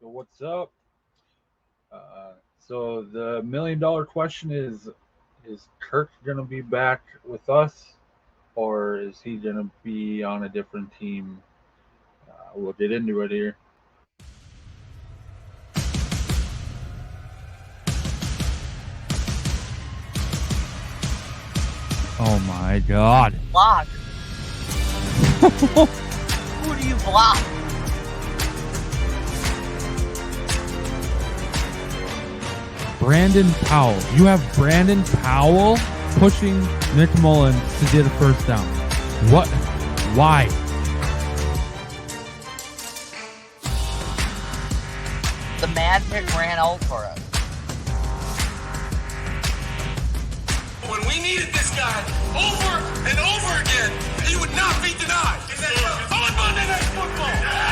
So what's up? So the $1 million question is Kirk gonna be back with us, or is he gonna be on a different team? We'll get into it here. Oh my god. Block. Who do you block? Brandon Powell. You have Brandon Powell pushing Nick Mullins to get a first down. What? Why? The Mad Pick ran out for us. When we needed this guy over and over again, he would not be denied. On Monday Night Football.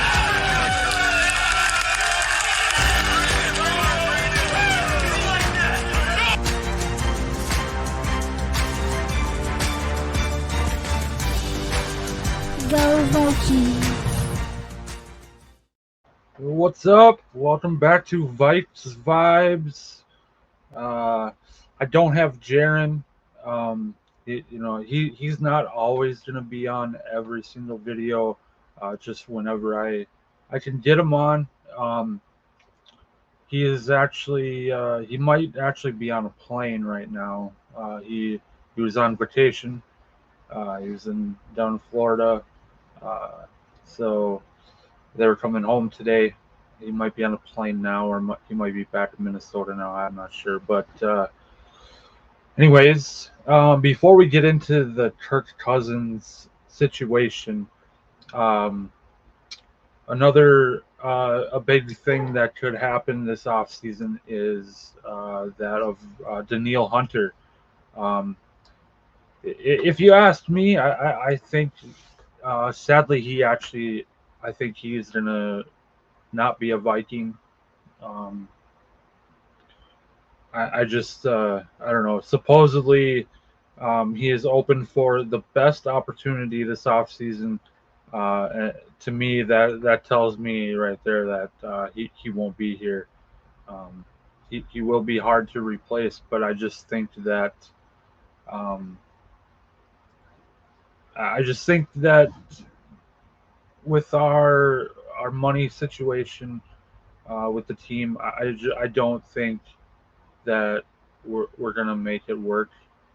Go Vikings. What's up? Welcome back to Vikes Vibes. I don't have Jaron. He's not always gonna be on every single video. Just whenever I can get him on. He is actually he might actually be on a plane right now. He was on vacation. He was down in Florida. So they were coming home today. He might be on a plane now, or he might be back in Minnesota now. I'm not sure. But anyways, before we get into the Kirk Cousins situation, another a big thing that could happen this offseason is that of Daniil Hunter. If you asked me, I think sadly I think he's gonna not be a Viking. Um, I just I don't know. Supposedly, he is open for the best opportunity this offseason. To me, that tells me right there that he won't be here. Um, he will be hard to replace, but I just think that um, with our money situation with the team, I don't think that we're gonna make it work.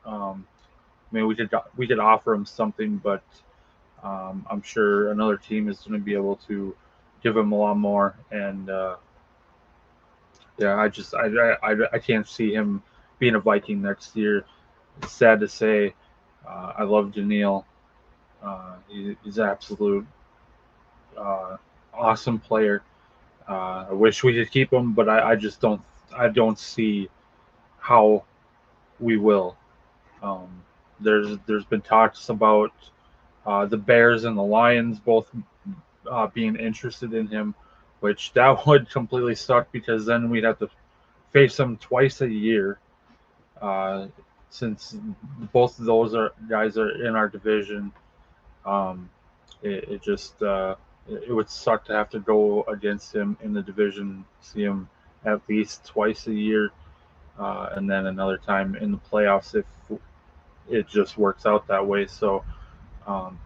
I mean, we could offer him something, but I'm sure another team is gonna be able to give him a lot more. And yeah, I can't see him being a Viking next year. It's sad to say. I love Daniil. He's an absolute awesome player. I wish we could keep him, but I just don't. I don't see how we will. Um, there's been talks about the Bears and the Lions both being interested in him, which that would completely suck because then we'd have to face him twice a year. Uh, since both of those guys are in our division, um, it just it would suck to have to go against him in the division, see him at least twice a year, and then another time in the playoffs if it just works out that way. So um,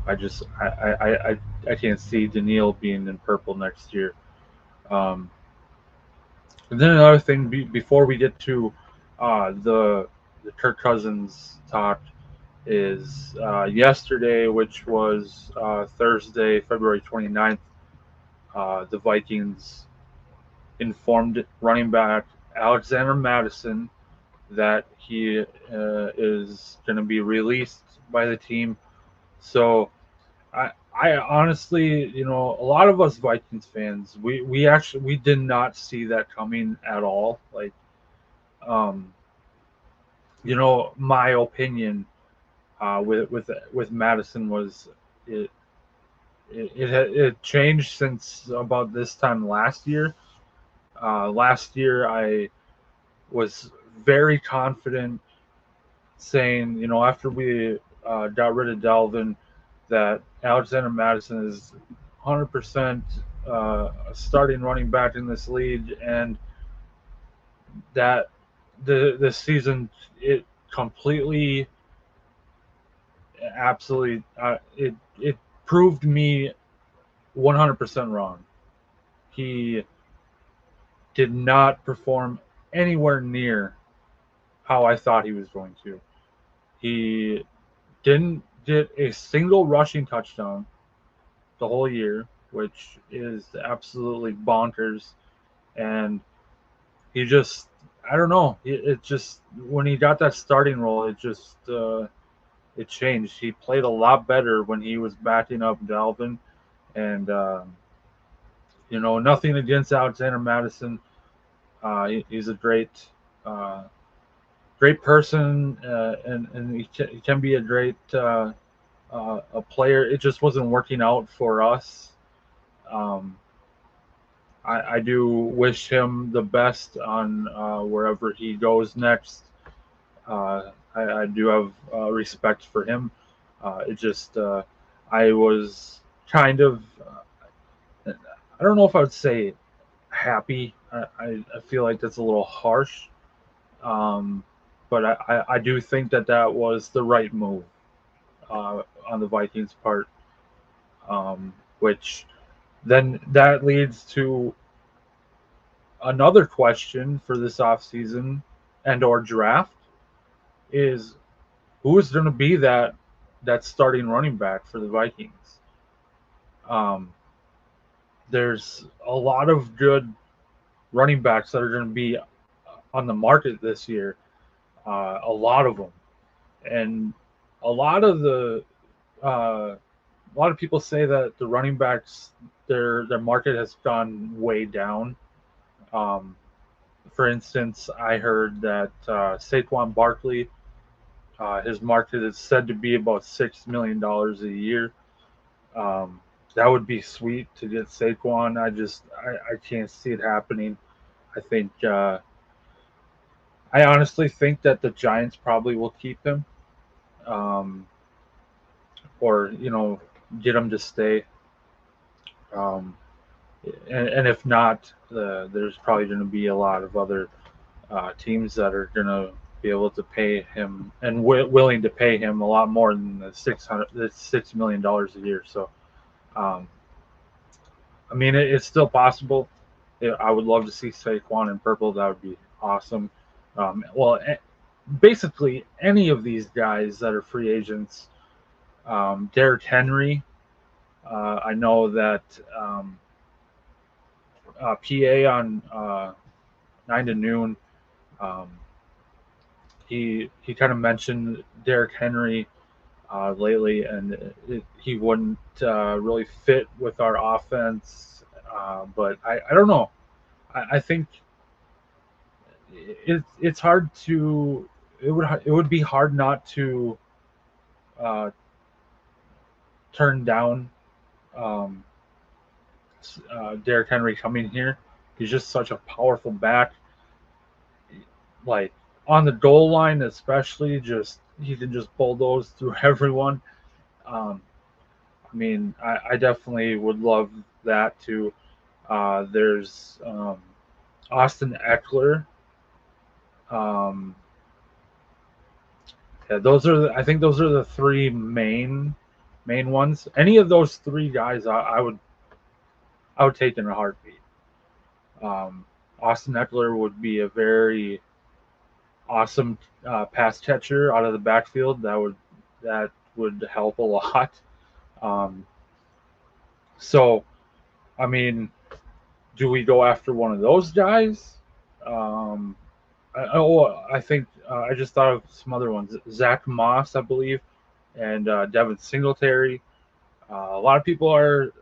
I just I can't see Daniil being in purple next year. Um, and then another thing before we get to the Kirk Cousins talk is yesterday, which was Thursday, February 29th, the Vikings informed running back Alexander Madison that he is going to be released by the team. So I honestly, a lot of us Vikings fans, we did not see that coming at all. Like, um, my opinion with Madison was it it changed since about this time last year. Last year, I was very confident saying, after we got rid of Dalvin, that Alexander Madison is 100% a starting running back in this league, and that this season it completely, absolutely, it proved me 100% wrong. He did not perform anywhere near how I thought he was going to. He didn't get a single rushing touchdown the whole year, which is absolutely bonkers. And he just, I don't know. It just, when he got that starting role, it just, it changed. He played a lot better when he was backing up Dalvin. And, nothing against Alexander Madison. He's a uh, great person, and he can be a great a player. It just wasn't working out for us. Um, I do wish him the best on wherever he goes next. I do have respect for him. It just I was kind of I don't know if I would say happy. I feel like that's a little harsh, um, but I do think that was the right move on the Vikings' part, which then that leads to another question for this offseason and or draft is who is going to be that starting running back for the Vikings. Um, there's a lot of good running backs that are going to be on the market this year. A lot of them, and a lot of the a lot of people say that the running backs their market has gone way down. Um, for instance, I heard that Saquon Barkley, his market is said to be about $6 million a year. Um, that would be sweet to get Saquon. I can't see it happening. I think I honestly think that the Giants probably will keep him, um, or get him to stay. Um, and if not, there's probably going to be a lot of other teams that are going to be able to pay him and willing to pay him a lot more than the $6 million a year. So, um, I mean, it's still possible. I would love to see Saquon in purple. That would be awesome. Well, basically any of these guys that are free agents. Derrick Henry. I know that PA on 9 to noon. Um, he kind of mentioned Derrick Henry lately, and he wouldn't really fit with our offense. But I don't know. I think it's hard to it would be hard not to uh, turn down um, Derrick Henry coming here. He's just such a powerful back. Like on the goal line, especially, just he can just bulldoze through everyone. Um, I mean, I definitely would love that too. There's Austin Eckler. Um, yeah, I think those are the three main ones. Any of those three guys, I would take in a heartbeat. Um, Austin Eckler would be a very awesome pass catcher out of the backfield. That would help a lot. Um, so, I mean, do we go after one of those guys? Um, I think I just thought of some other ones. Zach Moss, I believe, and Devin Singletary. A lot of people are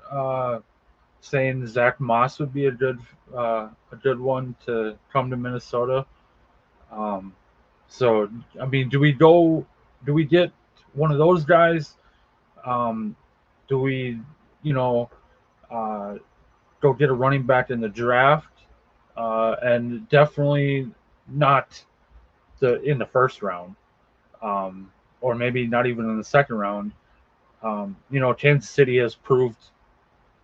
saying Zach Moss would be a good one to come to Minnesota. Um, so I mean, do we go? Do we get one of those guys? Um, do we, you know, uh, go get a running back in the draft? And definitely not in the first round, or maybe not even in the second round. Kansas City has proved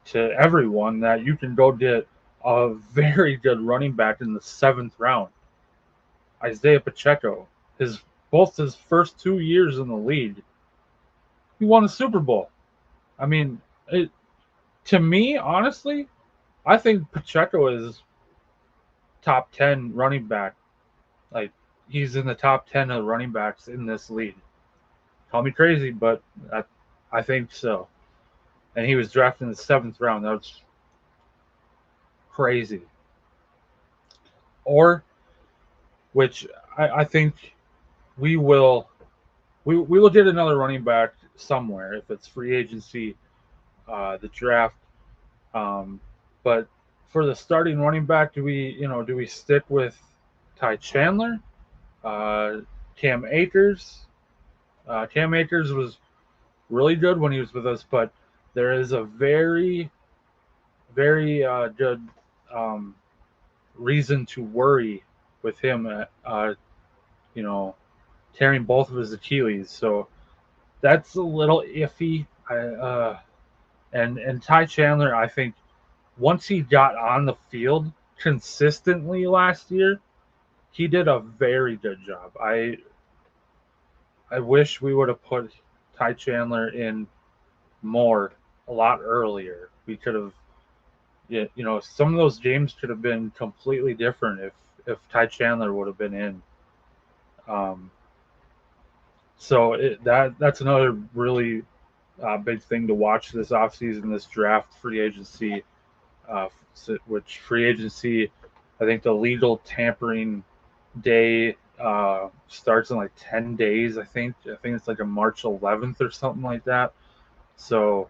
to everyone that you can go get a very good running back in the 7th round. Isaiah Pacheco, both his first 2 years in the league, he won a Super Bowl. I mean, to me, honestly, I think Pacheco is top 10 running back. Like, he's in the top 10 of running backs in this league. Call me crazy, but I think so. And he was drafted in the 7th round. That was crazy. Or, which I think we will get another running back somewhere, if it's free agency, the draft. But for the starting running back, do we stick with Ty Chandler, Cam Akers? Cam Akers was really good when he was with us, but there is a very, very good reason to worry with him. Tearing both of his Achilles, so that's a little iffy. And Ty Chandler, I think, once he got on the field consistently last year, he did a very good job. I wish we would have put Ty Chandler in a lot earlier. We could have, some of those games could have been completely different if Ty Chandler would have been in. So that's another really big thing to watch this offseason, this draft, free agency, which free agency, I think the legal tampering day starts in like 10 days, I think. I think it's like a March 11th or something like that. So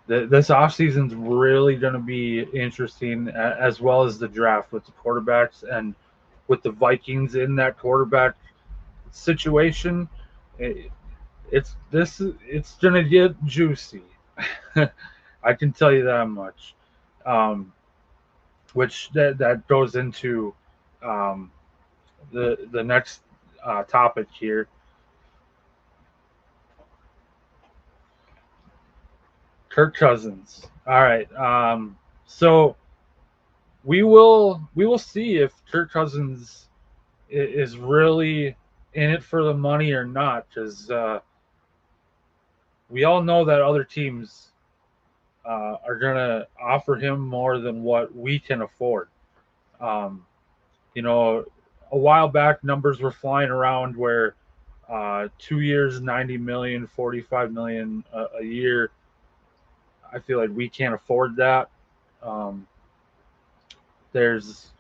this offseason's really going to be interesting, as well as the draft with the quarterbacks and with the Vikings in that quarterback situation. It's going to get juicy. I can tell you that much. Which that goes into the next topic here. Kirk Cousins. All right. So we will see if Kirk Cousins is really in it for the money or not, because we all know that other teams are going to offer him more than what we can afford. A while back, numbers were flying around where 2 years, 90 million, 45 million a year. I feel like we can't afford that. There's,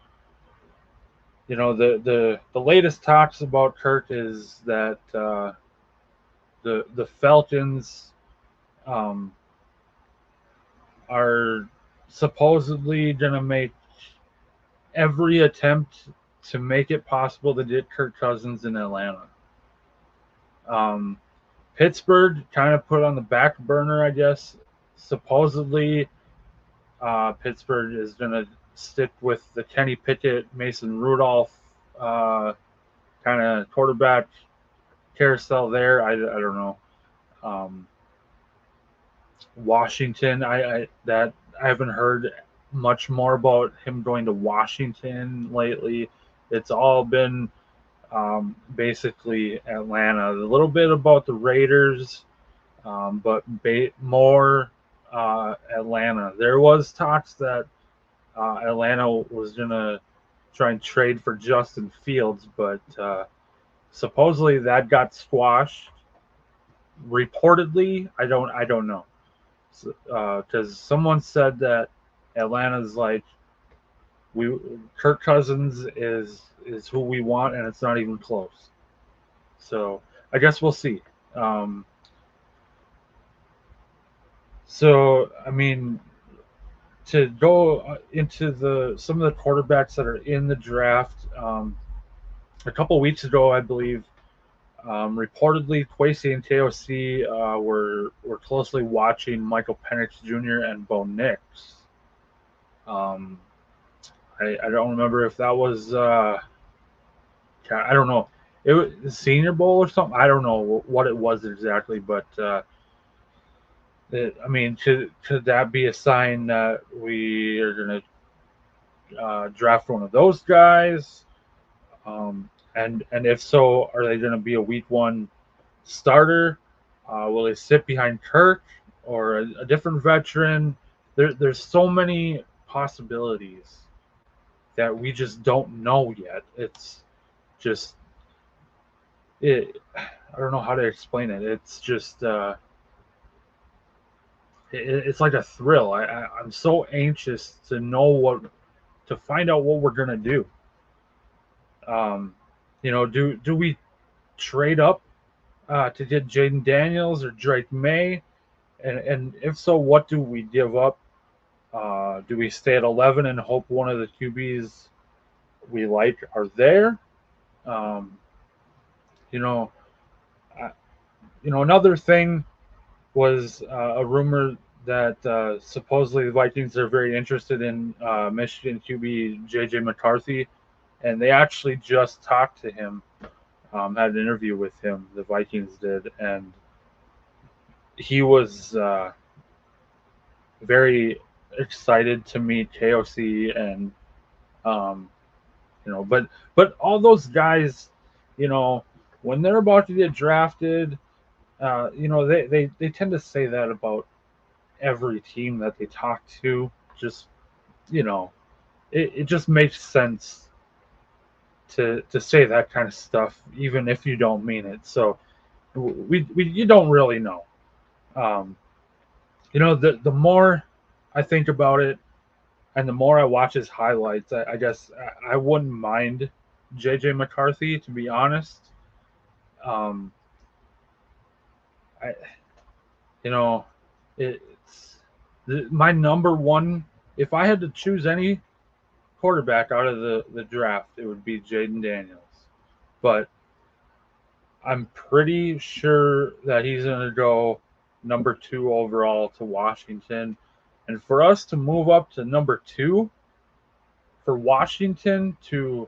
the latest talks about Kirk is that the Falcons are supposedly going to make every attempt to make it possible to get Kirk Cousins in Atlanta. Pittsburgh kind of put on the back burner, I guess. Supposedly, Pittsburgh is going to stick with the Kenny Pickett, Mason Rudolph kind of quarterback carousel there. I don't know. Washington, I haven't heard much more about him going to Washington lately. It's all been basically Atlanta. A little bit about the Raiders, but more Atlanta. There was talks that Atlanta was gonna try and trade for Justin Fields, but supposedly that got squashed. Reportedly, I don't know, because someone said that Atlanta's like, Kirk Cousins is who we want, and it's not even close. So I guess we'll see. So I mean, to go into some of the quarterbacks that are in the draft, a couple weeks ago, I believe, reportedly Kwesi and KOC were closely watching Michael Penix Jr. and Bo Nix. I don't remember if that was I don't know, it was Senior Bowl or something. I don't know what it was exactly, but I mean, could that be a sign that we are going to draft one of those guys? And if so, are they going to be a week one starter? Will they sit behind Kirk or a different veteran? There's so many possibilities that we just don't know yet. It's just I don't know how to explain it. It's just it's like a thrill. I'm so anxious to know to find out what we're gonna do. Um, do we trade up to get Jaden Daniels or Drake May? And if so, what do we give up? Do we stay at 11 and hope one of the QBs we like are there? Um, you know, I, another thing was a rumor that supposedly the Vikings are very interested in Michigan QB JJ McCarthy, and they actually just talked to him, had an interview with him. The Vikings did, and he was very excited to meet KOC and um, but all those guys, when they're about to get drafted, they tend to say that about every team that they talk to. Just you know, it just makes sense to say that kind of stuff, even if you don't mean it. So we you don't really know. Um, the more I think about it, and the more I watch his highlights, I guess I wouldn't mind JJ McCarthy, to be honest. Um, I you know, it's my number one. If I had to choose any quarterback out of the draft, it would be Jaden Daniels. But I'm pretty sure that he's going to go number 2 overall to Washington. And for us to move up to number 2, for Washington to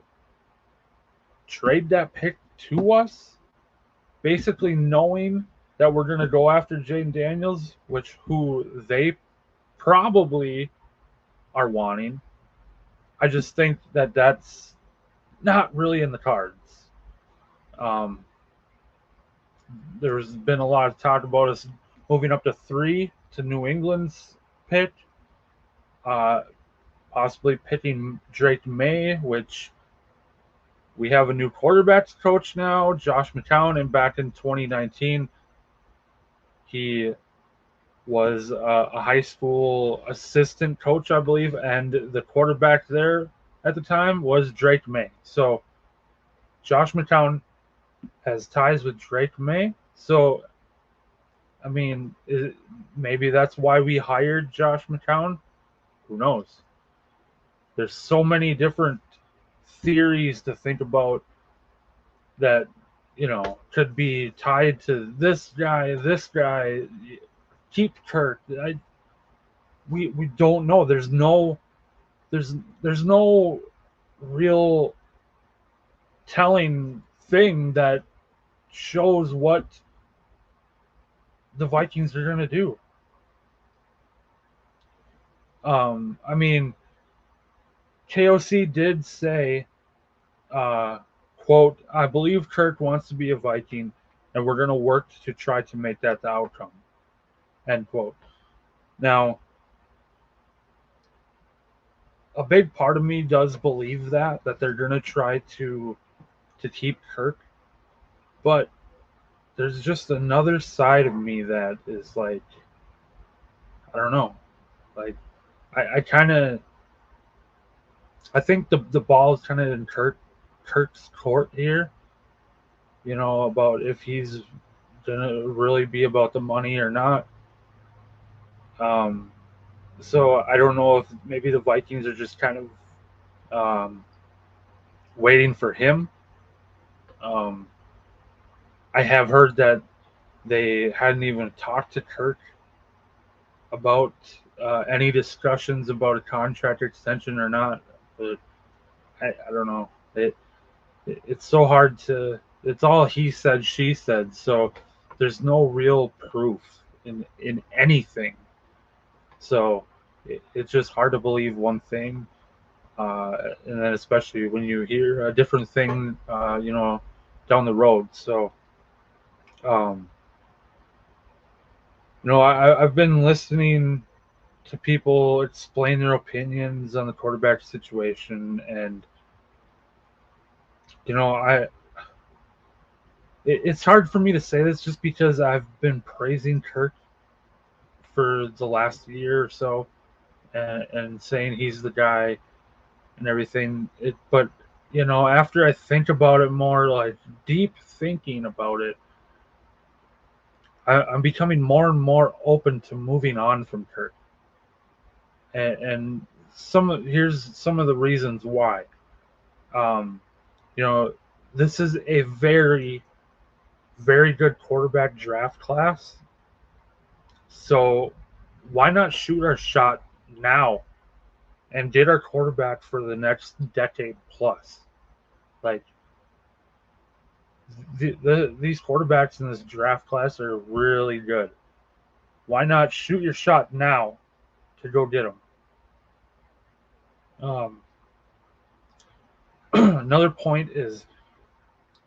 trade that pick to us, basically knowing that we're going to go after Jaden Daniels, who they probably are wanting. I just think that that's not really in the cards. Um, there's been a lot of talk about us moving up to 3 to New England's pick, uh, possibly picking Drake May, which we have a new quarterbacks coach now, Josh McCown, and back in 2019, he was a high school assistant coach, I believe, and the quarterback there at the time was Drake May. So Josh McCown has ties with Drake May. So, I mean, maybe that's why we hired Josh McCown. Who knows? There's so many different theories to think about that, could be tied to this guy, keep Kirk. We don't know. There's no real telling thing that shows what the Vikings are going to do. I mean, KOC did say, quote, I believe Kirk wants to be a Viking, and we're going to work to try to make that the outcome, end quote. Now, a big part of me does believe that they're going to try to keep Kirk, but there's just another side of me that is like, I don't know. Like, I think the ball is kind of in Kirk's court here. About if he's gonna really be about the money or not. Um, so I don't know if maybe the Vikings are just kind of waiting for him. Um, I have heard that they hadn't even talked to Kirk about any discussions about a contract extension or not. But I don't know. It's so hard to. It's all he said, she said. So there's no real proof in anything. So it's just hard to believe one thing, and then especially when you hear a different thing, down the road. So, um, I've been listening to people explain their opinions on the quarterback situation, and you know, I it's hard for me to say this just because I've been praising Kirk for the last year or so, and saying he's the guy and everything. But after I think about it more, like deep thinking about it, I'm becoming more and more open to moving on from Kirk. And here's some of the reasons why. Um, you know, this is a very, very good quarterback draft class. So why not shoot our shot now and get our quarterback for the next decade plus? Like these quarterbacks in this draft class are really good. Why not shoot your shot now to go get them? Another point is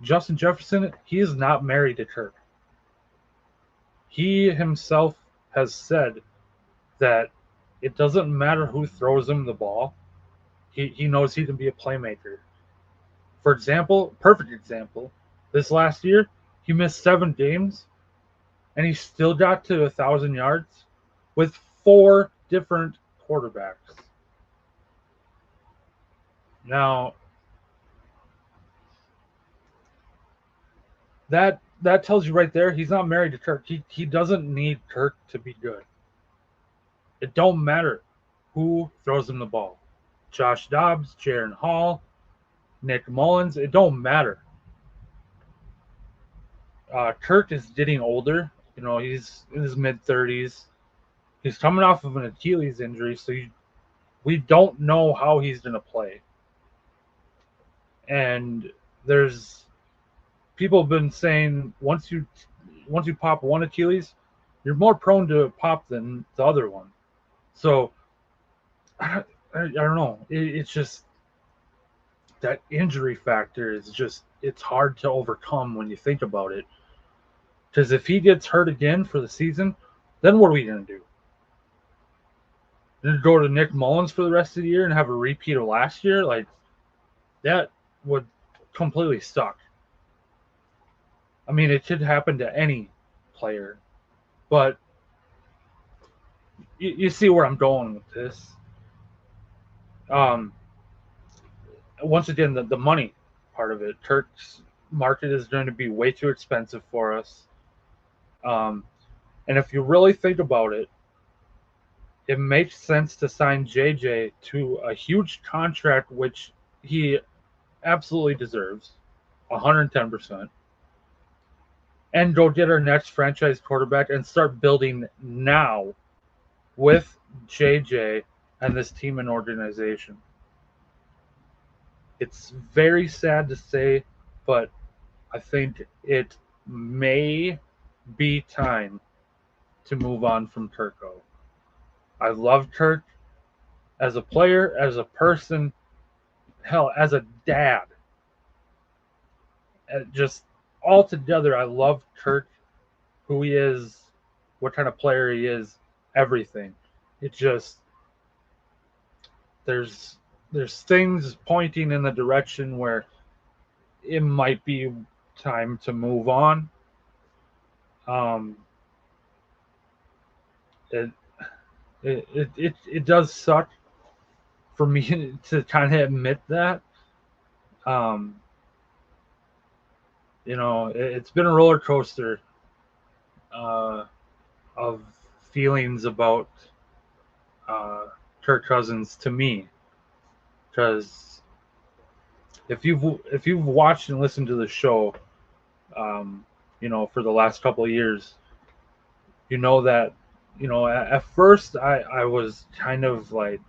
Justin Jefferson. He is not married to Kirk. He himself has said that it doesn't matter who throws him the ball. He knows he can be a playmaker. For example, perfect example, this last year, he missed 7 games and he still got to 1,000 yards with 4 different quarterbacks. Now, that tells you right there he's not married to Kirk. He doesn't need Kirk to be good. It don't matter who throws him the ball. Josh Dobbs, Jaron Hall, Nick Mullins, it don't matter. Kirk is getting older. He's in his mid-30s. He's coming off of an Achilles injury, so we don't know how he's going to play. And there's people have been saying once you pop one Achilles, you're more prone to pop than the other one. So I don't know. It's just that injury factor is just it's hard to overcome when you think about it. Because if he gets hurt again for the season, then what are we going to do? Then go to Nick Mullins for the rest of the year and have a repeat of last year? Like, that would completely suck. I mean, it could happen to any player, but you see where I'm going with this. Once again, the money part of it. Kirk's market is going to be way too expensive for us. And if you really think about it, it makes sense to sign JJ to a huge contract, which he absolutely deserves, 110%, and go get our next franchise quarterback and start building now with JJ and this team and organization. It's very sad to say, but I think it may be time to move on from Kirko. I love Kirk as a player, as a person, hell, as a dad. Just altogether, I love Kirk, who he is, what kind of player he is, everything. It just there's things pointing in the direction where it might be time to move on. It it does suck for me to kind of admit that. It's been a roller coaster of feelings about Kirk Cousins to me, because if you've watched and listened to the show, for the last couple of years, you know that at first I was kind of like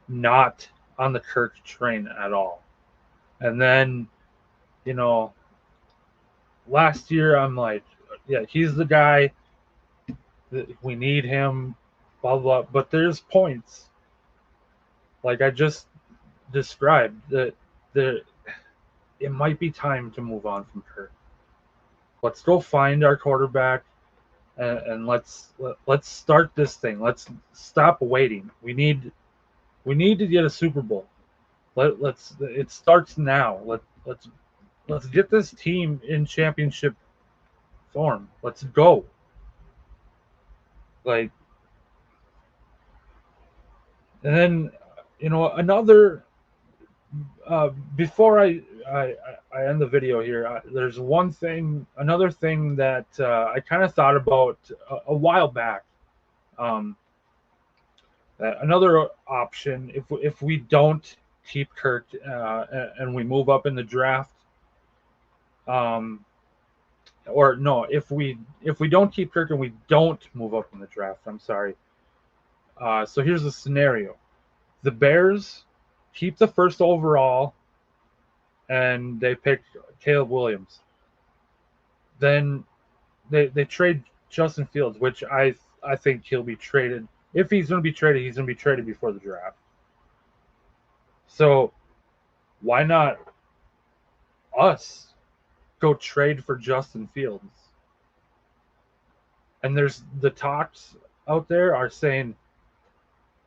not on the Kirk train at all, and then last year I'm like, yeah, he's the guy. We need him, blah blah. But there's points, like I just described, that the it might be time to move on from Kirk. Let's go find our quarterback, and let's start this thing. Let's stop waiting. We need to get a Super Bowl. Let's it starts now. Let's get this team in championship form. Let's go. Like, and then another before I end the video here, there's another thing that I kind of thought about a while back. Um, Another option, if we don't keep Kirk and we move up in the draft, um, or no, if we don't keep Kirk and we don't move up in the draft, I'm sorry. So here's the scenario: the Bears keep the first overall, and they pick Caleb Williams. Then they trade Justin Fields, which I think he'll be traded. If he's going to be traded, he's going to be traded before the draft. So why not us go trade for Justin Fields? And there's the talks out there are saying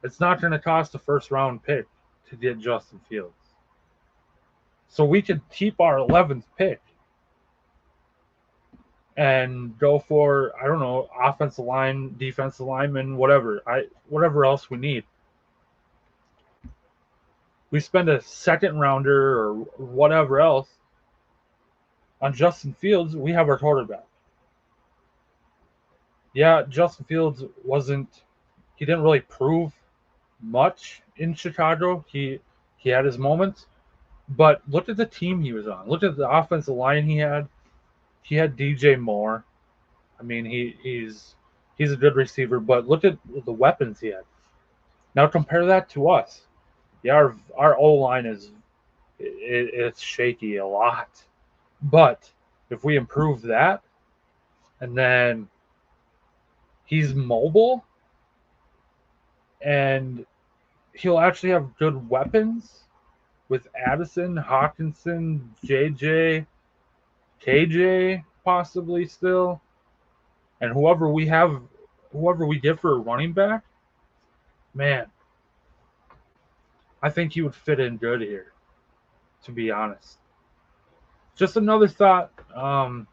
it's not going to cost a first round pick to get Justin Fields. So we could keep our 11th pick and go for, I don't know, offensive line, defensive lineman, whatever else we need. We spend a second rounder or whatever else on Justin Fields, we have our quarterback. Yeah, Justin Fields he didn't really prove much in Chicago. He had his moments, but look at the team he was on. Look at the offensive line he had. He had DJ Moore. I mean, he's a good receiver, but look at the weapons he had. Now compare that to us. Yeah, our O line it's shaky a lot, but if we improve that, and then he's mobile, and he'll actually have good weapons with Addison, Hawkinson, JJ, KJ possibly still, and whoever we get for a running back, man, I think he would fit in good here, to be honest. Just another thought. I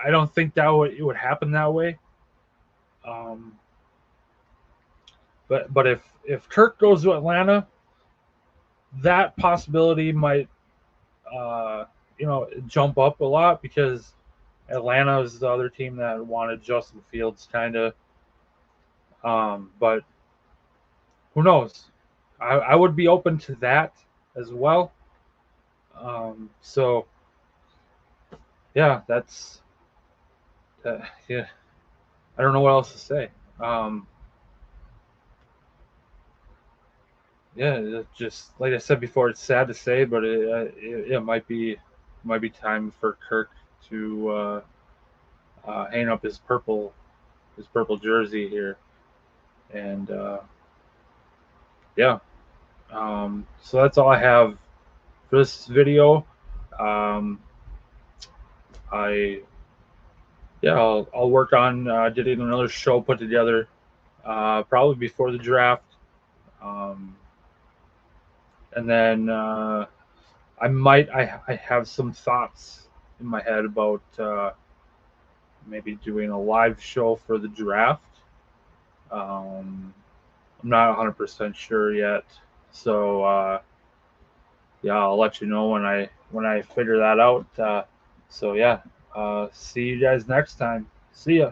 don't think it would happen that way. But if Kirk goes to Atlanta, that possibility might jump up a lot, because Atlanta is the other team that wanted Justin Fields, kind of. But who knows? I would be open to that as well. So yeah, yeah. I don't know what else to say. Yeah, just like I said before, it's sad to say, but it might be time for Kirk to hang up his purple jersey here, and yeah. So that's all I have for this video. I'll work on getting another show put together, probably before the draft, and then I have some thoughts in my head about maybe doing a live show for the draft. I'm not 100% sure yet, so yeah, I'll let you know when I figure that out. So yeah, see you guys next time. See ya.